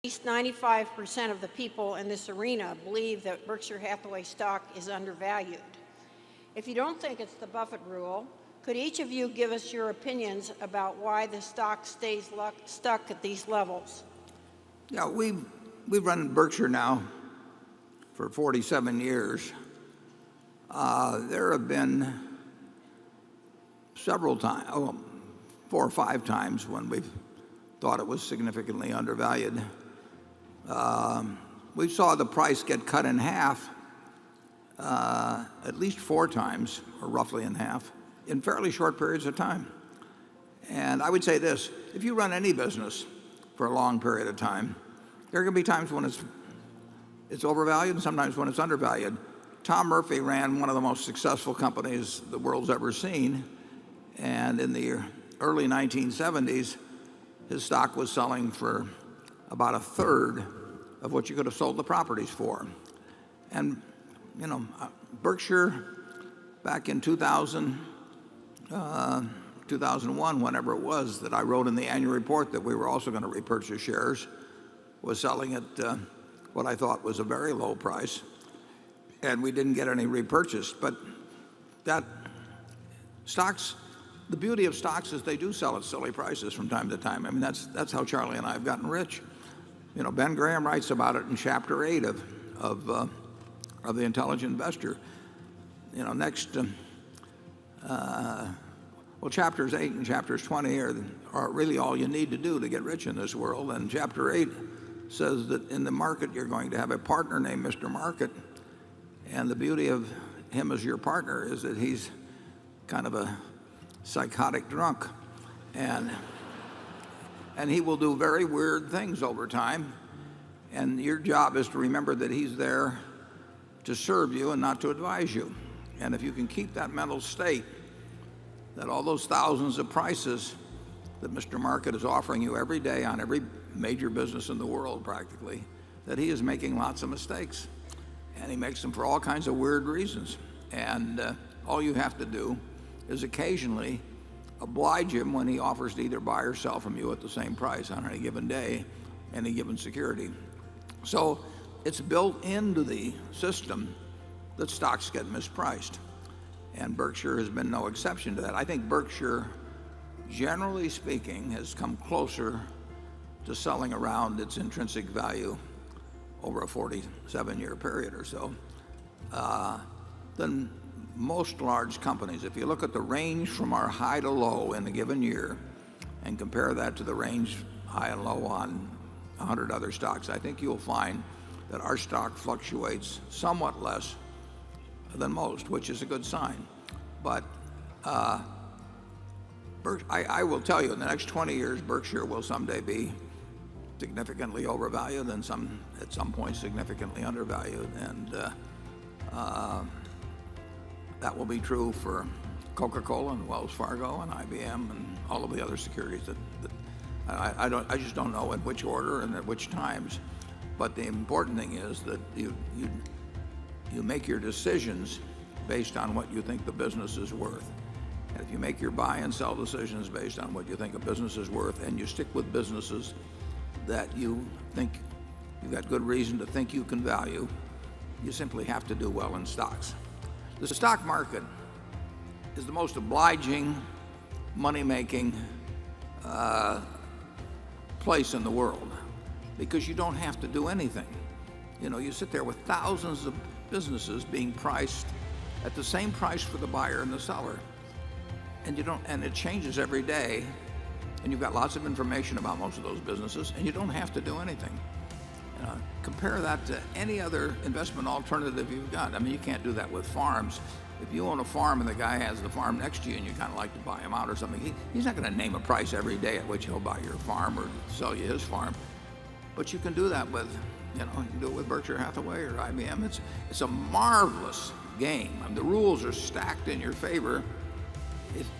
least 95% of the people in this arena believe that Berkshire Hathaway stock is undervalued. If you don't think it's the Buffett rule, could each of you give us your opinions about why the stock stays stuck at these levels? Yeah, we've run Berkshire now for 47 years. There have been several times, 4 or 5 times when we've thought it was significantly undervalued. We saw the price get cut in half at least 4 times, or roughly in half, in fairly short periods of time. And I would say this: if you run any business for a long period of time, there are going to be times when it's overvalued and sometimes when it's undervalued. Tom Murphy ran one of the most successful companies the world's ever seen, and in the early 1970s, his stock was selling for about a third of what you could have sold the properties for. And Berkshire, back in 2001, whenever it was, that I wrote in the annual report that we were also going to repurchase shares, was selling at what I thought was a very low price, and we didn't get any repurchased. But the beauty of stocks is they do sell at silly prices from time to time. I mean, that's how Charlie and I have gotten rich. Ben Graham writes about it in Chapter 8 of The Intelligent Investor. Chapters 8 and chapters 20 are really all you need to do to get rich in this world. And Chapter 8 says that in the market you're going to have a partner named Mr. Market, and the beauty of him as your partner is that he's kind of a psychotic drunk, and he will do very weird things over time, and your job is to remember that he's there to serve you and not to advise you. And if you can keep that mental state, that all those thousands of prices that Mr. Market is offering you every day on every major business in the world practically, that he is making lots of mistakes, and he makes them for all kinds of weird reasons. And all you have to do is occasionally oblige him when he offers to either buy or sell from you at the same price on any given day, any given security. So it's built into the system that stocks get mispriced, and Berkshire has been no exception to that. I think Berkshire, generally speaking, has come closer to selling around its intrinsic value over a 47-year period or so than most large companies. If you look at the range from our high to low in a given year and compare that to the range high and low on 100 other stocks, I think you'll find that our stock fluctuates somewhat less than most, which is a good sign. But I will tell you, in the next 20 years, Berkshire will someday be significantly overvalued and at some point significantly undervalued. And that will be true for Coca-Cola and Wells Fargo and IBM and all of the other securities that I just don't know in which order and at which times. But the important thing is that you make your decisions based on what you think the business is worth. And if you make your buy and sell decisions based on what you think a business is worth, and you stick with businesses that you think you've got good reason to think you can value, you simply have to do well in stocks. The stock market is the most obliging, money-making place in the world because you don't have to do anything. You sit there with thousands of businesses being priced at the same price for the buyer and the seller, and it changes every day, and you've got lots of information about most of those businesses, and you don't have to do anything. Compare that to any other investment alternative you've got. I mean, you can't do that with farms. If you own a farm and the guy has the farm next to you and you kind of like to buy him out or something, he's not going to name a price every day at which he'll buy your farm or sell you his farm. But you can do that with, you can do it with Berkshire Hathaway or IBM. It's a marvelous game. I mean, the rules are stacked in your favor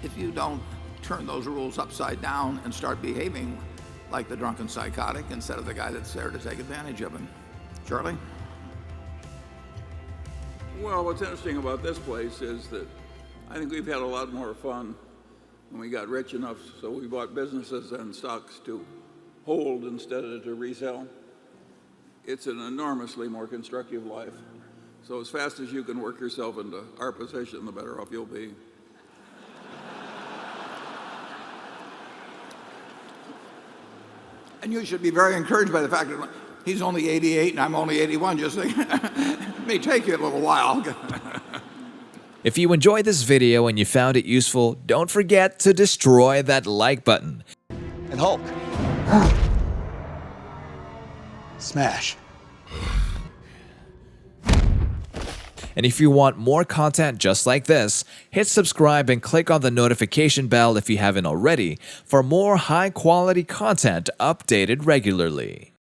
if you don't turn those rules upside down and start behaving like the drunken psychotic instead of the guy that's there to take advantage of him. Charlie? Well, what's interesting about this place is that I think we've had a lot more fun when we got rich enough, so we bought businesses and stocks to hold instead of to resell. it's an enormously more constructive life. So as fast as you can work yourself into our position, the better off you'll be. And you should be very encouraged by the fact that he's only 88 and I'm only 81. Just think, it may take you a little while. If you enjoyed this video and you found it useful, don't forget to destroy that like button. And Hulk. Smash. And if you want more content just like this, hit subscribe and click on the notification bell if you haven't already for more high-quality content updated regularly.